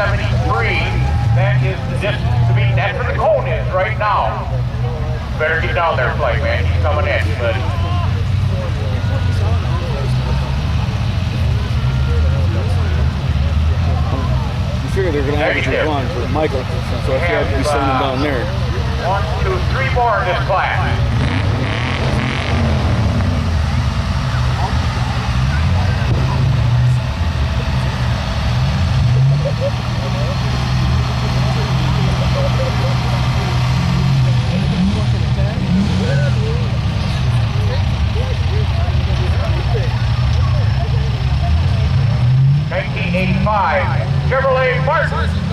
73. That is the distance to beat. That's where the cone is right now. Better get down there, flight man. He's coming in, but. You figure they're going to average one for Michael, so if you have to be sending them down there. 1, 2, 3 more in this class. Chevrolet Martin